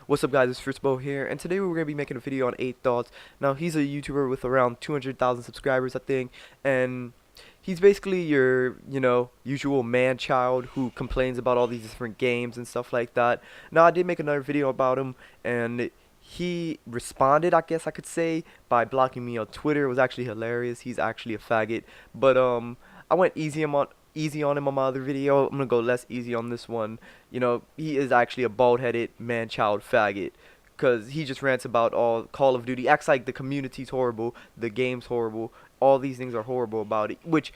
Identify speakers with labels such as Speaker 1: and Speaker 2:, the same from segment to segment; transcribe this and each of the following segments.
Speaker 1: What's up guys, it's Fritz here, and today we're going to be making a video on 8 Thoughts. Now he's a YouTuber with around 200,000 subscribers I think, and he's basically your, usual man-child who complains about all these different games and stuff like that. Now I did make another video about him, and he responded, I guess I could say, by blocking me on Twitter. It was actually hilarious. He's actually a faggot, but I went easy on him on my other video. I'm gonna go less easy on this one. He is actually a bald-headed man-child faggot, because he just rants about all Call of Duty, acts like the community's horrible, the game's horrible, all these things are horrible about it, which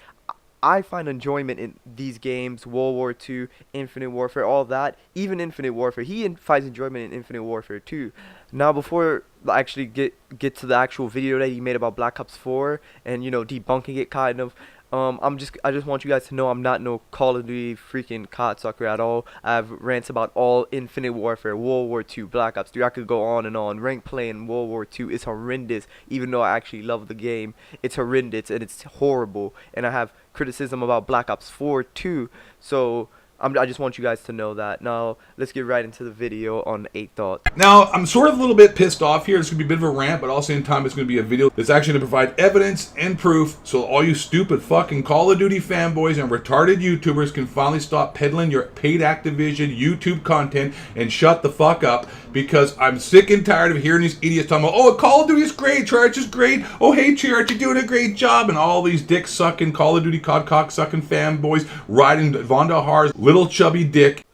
Speaker 1: I find enjoyment in these games. World War II, Infinite Warfare, all that, even Infinite Warfare. He finds enjoyment in Infinite Warfare too. Now before I actually get to the actual video that he made about Black Ops 4 and debunking it kind of, I just want you guys to know I'm not no Call of Duty freaking cocksucker at all. I have rants about all Infinite Warfare, World War II, Black Ops 3. I could go on and on. Rank play in World War II is horrendous, even though I actually love the game. It's horrendous and it's horrible. And I have criticism about Black Ops 4 too. So I just want you guys to know that. Now, let's get right into the video on 8 Thoughts.
Speaker 2: Now, I'm sort of a little bit pissed off here. It's going to be a bit of a rant, but all the same time, it's going to be a video that's actually going to provide evidence and proof so all you stupid fucking Call of Duty fanboys and retarded YouTubers can finally stop peddling your paid Activision YouTube content and shut the fuck up, because I'm sick and tired of hearing these idiots talking about, oh, Call of Duty is great, Charge is great, oh, hey, Charge, you're doing a great job, and all these dick-sucking Call of Duty cock-sucking fanboys riding Vonda Har's little chubby dick.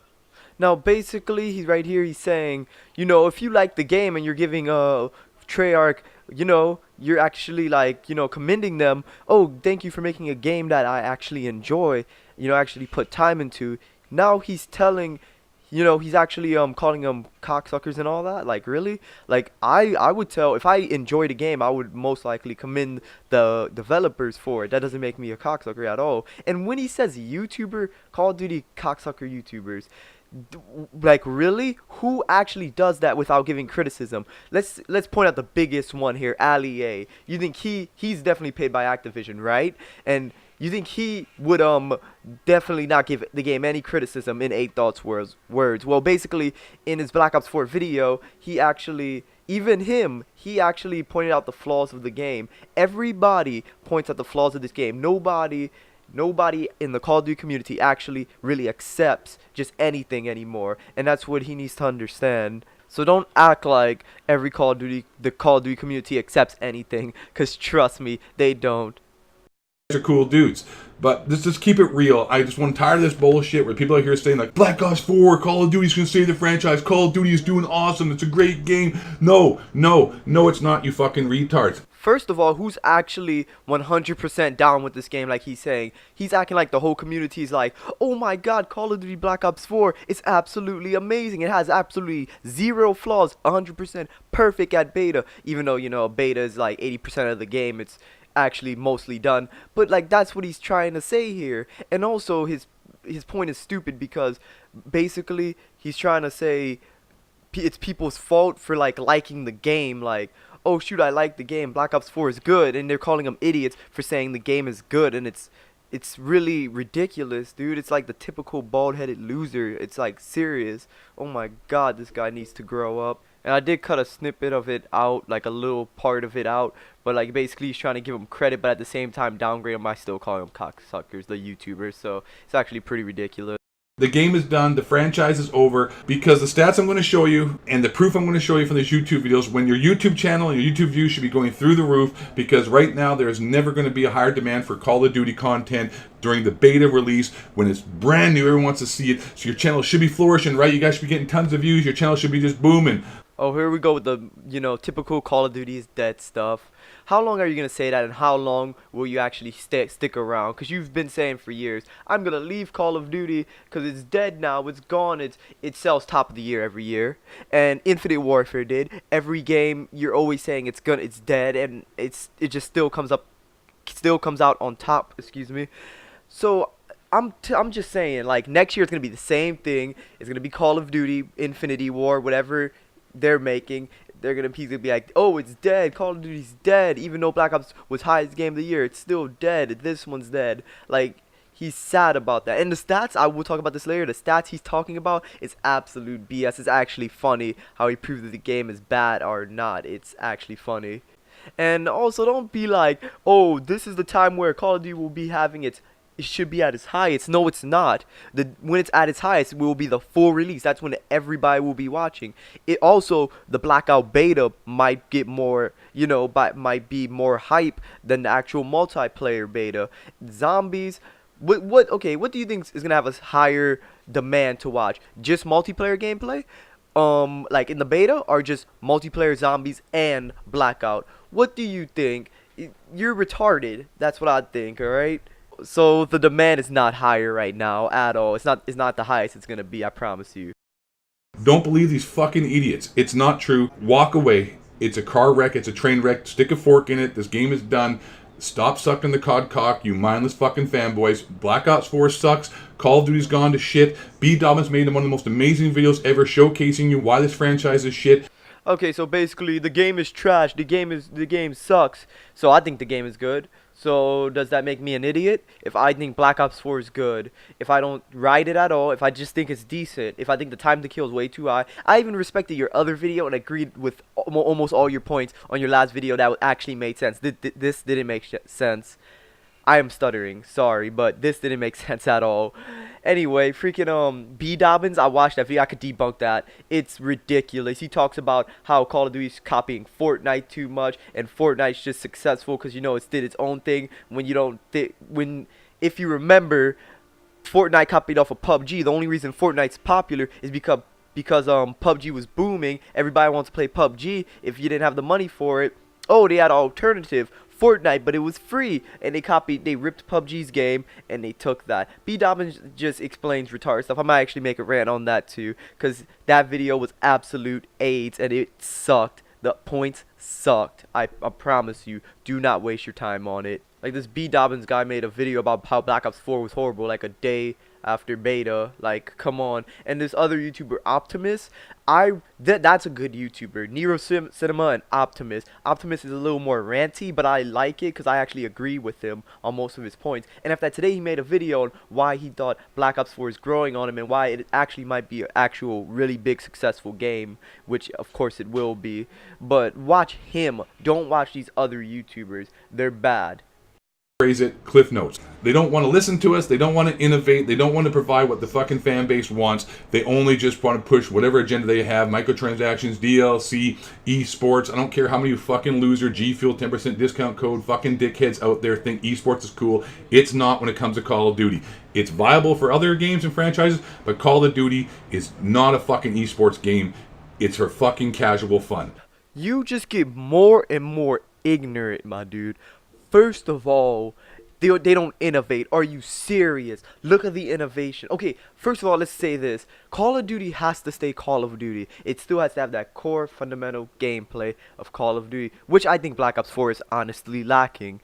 Speaker 1: Now basically he's saying, if you like the game and you're giving Treyarch, you're actually commending them. Oh, thank you for making a game that I actually enjoy, actually put time into. Now he's telling, he's actually calling them cocksuckers and all that. Like, really? Like, I would tell, if I enjoyed a game, I would most likely commend the developers for it. That doesn't make me a cocksucker at all. And when he says YouTuber, Call of Duty cocksucker YouTubers, like, really, who actually does that without giving criticism? Let's point out the biggest one here, Ali A. You think he's definitely paid by Activision, right? And you think he would definitely not give the game any criticism in 8 Thoughts words? Well, basically in his Black Ops 4 video, he actually pointed out the flaws of the game. Everybody points out the flaws of this game. Nobody in the Call of Duty community actually really accepts just anything anymore, and that's what he needs to understand. So don't act like the Call of Duty community accepts anything, because trust me, they don't.
Speaker 2: Are cool dudes, but let's just keep it real. I just want tired of this bullshit where people are here saying like Black Ops 4, Call of Duty's gonna save the franchise, Call of Duty is doing awesome, it's a great game. No, it's not, you fucking retards.
Speaker 1: First of all, who's actually 100% down with this game like he's saying? He's acting like the whole community is like, oh my god, Call of Duty Black Ops 4 is absolutely amazing. It has absolutely zero flaws, 100% perfect at beta. Even though, beta is like 80% of the game, it's actually mostly done. But like, that's what he's trying to say here. And also his point is stupid, because basically he's trying to say it's people's fault for liking the game. Like, oh shoot, I like the game, Black Ops 4 is good, and they're calling them idiots for saying the game is good. And it's really ridiculous, dude. It's like the typical bald-headed loser. It's like serious. Oh my god, this guy needs to grow up. And I did cut a snippet of it out, like a little part of it out, but like basically he's trying to give him credit, but at the same time downgrade him. I still call him cocksuckers, the YouTubers. So it's actually pretty ridiculous.
Speaker 2: The game is done, the franchise is over, because the stats I'm going to show you and the proof I'm going to show you from these YouTube videos, when your YouTube channel and your YouTube views should be going through the roof, because right now there is never going to be a higher demand for Call of Duty content during the beta release, when it's brand new, everyone wants to see it, so your channel should be flourishing, right? You guys should be getting tons of views, your channel should be just booming.
Speaker 1: Oh, here we go with the, typical Call of Duty is dead stuff. How long are you going to say that, and how long will you actually stick around? Because you've been saying for years, I'm going to leave Call of Duty because it's dead now, it's gone, it sells top of the year every year. And Infinite Warfare did. Every game, you're always saying it's dead, and it just still comes out on top, excuse me. So I'm just saying, like, next year it's going to be the same thing. It's going to be Call of Duty, Infinity War, whatever they're making. They're gonna be like, oh, it's dead, Call of Duty's dead. Even though Black Ops was highest game of the year, it's still dead. This one's dead. Like, He's sad about that. And the stats, I will talk about this later, the stats he's talking about is absolute BS. It's actually funny how he proved that the game is bad or not. It's actually funny. And also, don't be like, oh, this is the time where Call of Duty will be having it should be at its highest. No, it's not. When it's at its highest, it will be the full release. That's when everybody will be watching. It also, the Blackout beta might get more, might be more hype than the actual multiplayer beta. Zombies. Okay, what do you think is gonna have a higher demand to watch? Just multiplayer gameplay, like in the beta, or just multiplayer zombies and Blackout? What do you think? You're retarded. That's what I think. All right. So the demand is not higher right now at all. It's not the highest it's gonna be. I promise you.
Speaker 2: Don't believe these fucking idiots. It's not true. Walk away. It's a car wreck. It's a train wreck. Stick a fork in it. This game is done. Stop sucking the cod cock, you mindless fucking fanboys. Black Ops 4 sucks. Call of Duty's gone to shit. B. Dobbins made one of the most amazing videos ever showcasing you why this franchise is shit.
Speaker 1: Okay, so basically the game is trash. The game sucks. So I think the game is good. So does that make me an idiot? If I think Black Ops 4 is good, if I don't ride it at all, if I just think it's decent, if I think the time to kill is way too high, I even respected your other video and agreed with almost all your points on your last video that actually made sense. This didn't make sense. I am stuttering, sorry, but this didn't make sense at all. Anyway, freaking B Dobbins, I watched that video. I could debunk that. It's ridiculous. He talks about how Call of Duty's copying Fortnite too much, and Fortnite's just successful because it's did its own thing. If you remember, Fortnite copied off of PUBG. The only reason Fortnite's popular is because PUBG was booming. Everybody wants to play PUBG. If you didn't have the money for it, oh, they had an alternative, Fortnite, but it was free, and they ripped PUBG's game, and they took that. B Dobbins just explains retarded stuff. I might actually make a rant on that too, because that video was absolute AIDS, and it sucked. The points sucked. I promise you, do not waste your time on it. Like, this B Dobbins guy made a video about how Black Ops 4 was horrible, like a day after beta. Like, come on. And this other YouTuber, Optimus, that's a good YouTuber. Nero Cinema and Optimus. Optimus is a little more ranty, but I like it because I actually agree with him on most of his points. And after that, today he made a video on why he thought Black Ops 4 is growing on him and why it actually might be an actual really big successful game, which of course it will be. But watch him. Don't watch these other YouTubers. They're bad.
Speaker 2: Phrase it, Cliff Notes. They don't want to listen to us. They don't want to innovate. They don't want to provide what the fucking fan base wants. They only just want to push whatever agenda they have. Microtransactions, DLC, esports. I don't care how many you fucking loser, G Fuel 10% discount code, fucking dickheads out there think esports is cool. It's not when it comes to Call of Duty. It's viable for other games and franchises, but Call of Duty is not a fucking esports game. It's for fucking casual fun.
Speaker 1: You just get more and more ignorant, my dude. First of all, they don't innovate. Are you serious? Look at the innovation. Okay, first of all, let's say this. Call of Duty has to stay Call of Duty. It still has to have that core fundamental gameplay of Call of Duty, which I think Black Ops 4 is honestly lacking.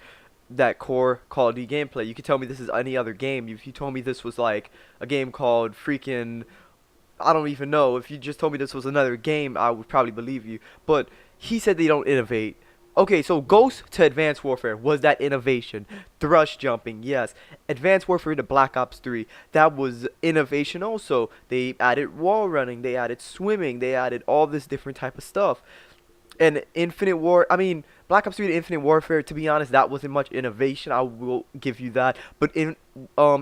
Speaker 1: That core Call of Duty gameplay. You could tell me this is any other game. If you told me this was like a game called freaking, I don't even know. If you just told me this was another game, I would probably believe you. But he said they don't innovate. Okay, so Ghost to Advanced Warfare, was that innovation? Thrust jumping, yes. Advanced Warfare to Black Ops 3, that was innovation also. They added wall running, they added swimming, they added all this different type of stuff. And Black Ops 3 to Infinite Warfare, to be honest, that wasn't much innovation, I will give you that. But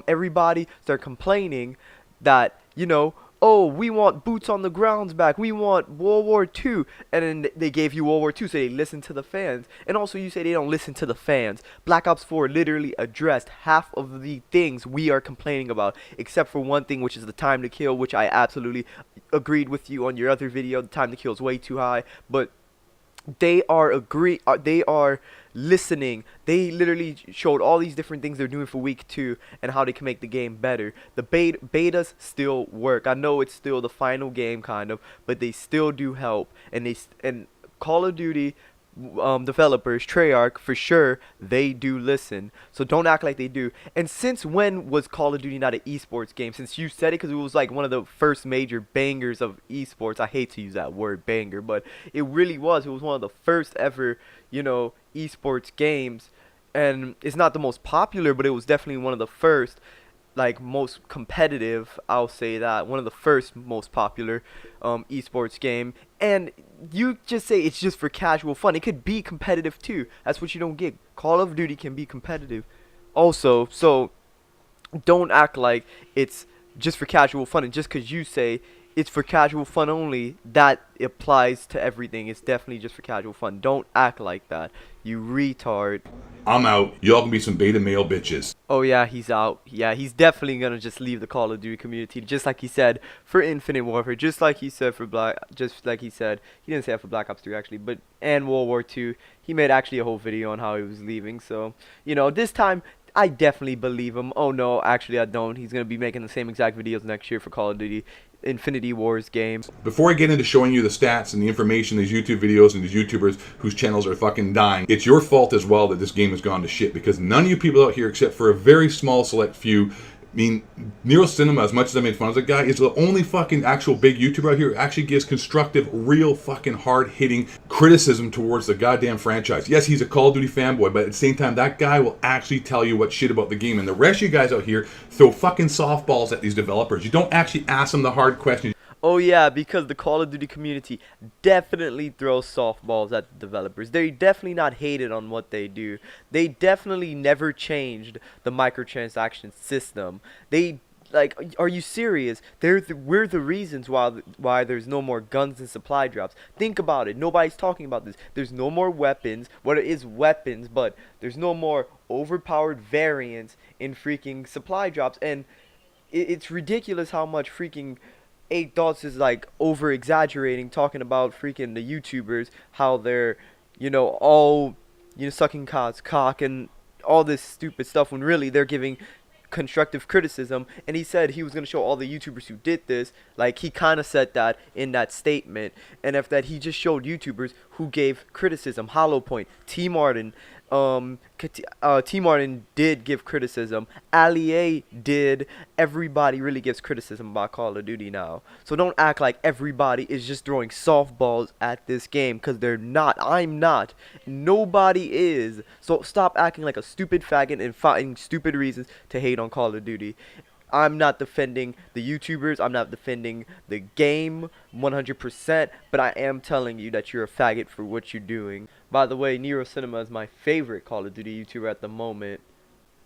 Speaker 1: everybody started complaining that, oh, we want boots on the grounds back. We want World War II. And then they gave you World War II, so they listened to the fans. And also, you say they don't listen to the fans. Black Ops 4 literally addressed half of the things we are complaining about, except for one thing, which is the time to kill, which I absolutely agreed with you on your other video. The time to kill is way too high. But they are listening. They literally showed all these different things they're doing for week 2 and how they can make the game better. The betas still work. I know it's still the final game kind of, but they still do help. And Call of Duty developers, Treyarch, for sure, they do listen. So don't act like they do. And since when was Call of Duty not an esports game? Since you said it, because it was like one of the first major bangers of esports. I hate to use that word banger, but it really was. It was one of the first ever, esports games. And it's not the most popular, but it was definitely one of the first. like most competitive, I'll say that, one of the first most popular esports game. And you just say it's just for casual fun. It could be competitive too. That's what you don't get. Call of Duty can be competitive also. So don't act like it's just for casual fun, and just because you say it's for casual fun only, that applies to everything. It's definitely just for casual fun. Don't act like that, you retard.
Speaker 2: I'm out. Y'all can be some beta male bitches.
Speaker 1: Oh yeah, he's out. Yeah, he's definitely gonna just leave the Call of Duty community, just like he said for Infinite Warfare, just like he said for just like he said, he didn't say that for Black Ops 3 actually, but and World War 2. He made actually a whole video on how he was leaving. So this time I definitely believe him. Oh no, actually I don't. He's gonna be making the same exact videos next year for Call of Duty Infinity Wars game.
Speaker 2: Before I get into showing you the stats and the information, these YouTube videos and these YouTubers whose channels are fucking dying, it's your fault as well that this game has gone to shit, because none of you people out here, except for a very small select few, I mean, Nero Cinema, as much as I made fun of the guy, is the only fucking actual big YouTuber out here who actually gives constructive, real fucking hard-hitting criticism towards the goddamn franchise. Yes, he's a Call of Duty fanboy, but at the same time, that guy will actually tell you what shit about the game. And the rest of you guys out here throw fucking softballs at these developers. You don't actually ask them the hard questions.
Speaker 1: Oh yeah, because the Call of Duty community definitely throws softballs at the developers. They're definitely not hated on what they do. They definitely never changed the microtransaction system. They, like, are you serious? We're the reasons why there's no more guns and supply drops. Think about it. Nobody's talking about this. There's no more weapons. What it is weapons, but there's no more overpowered variants in freaking supply drops. And it's ridiculous how much freaking 8 Dots is like over exaggerating, talking about freaking the YouTubers, how they're all sucking cock and all this stupid stuff, when really they're giving constructive criticism. And he said he was going to show all the YouTubers who did this. Like, he kind of said that in that statement. And if that, he just showed YouTubers who gave criticism. Hollow Point, T Martin, T Martin did give criticism. Ali did. Everybody really gives criticism about Call of Duty now. So don't act like everybody is just throwing softballs at this game, because they're not. I'm not. Nobody is. So stop acting like a stupid faggot and finding stupid reasons to hate on Call of Duty. I'm not defending the YouTubers. I'm not defending the game 100%, but I am telling you that you're a faggot for what you're doing. By the way, Nero Cinema is my favorite Call of Duty YouTuber at the moment.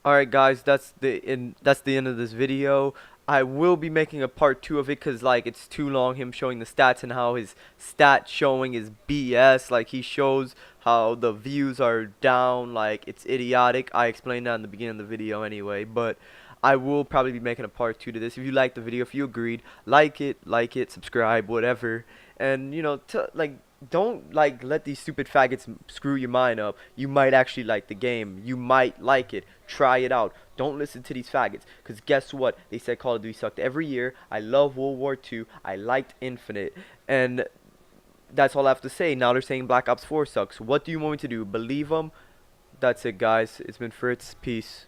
Speaker 1: Alright guys, that's the end of this video. I will be making a part 2 of it, because like it's too long, him showing the stats and how his stat showing is BS. Like, he shows how the views are down, like it's idiotic. I explained that in the beginning of the video anyway, but I will probably be making a part 2 to this. If you liked the video, if you agreed, like it, subscribe, whatever. And don't let these stupid faggots screw your mind up. You might actually like the game. You might like it. Try it out. Don't listen to these faggots, because guess what? They said Call of Duty sucked every year. I love World War 2. I liked Infinite. And that's all I have to say. Now they're saying Black Ops 4 sucks. What do you want me to do? Believe them? That's it, guys. It's been Fritz. Peace.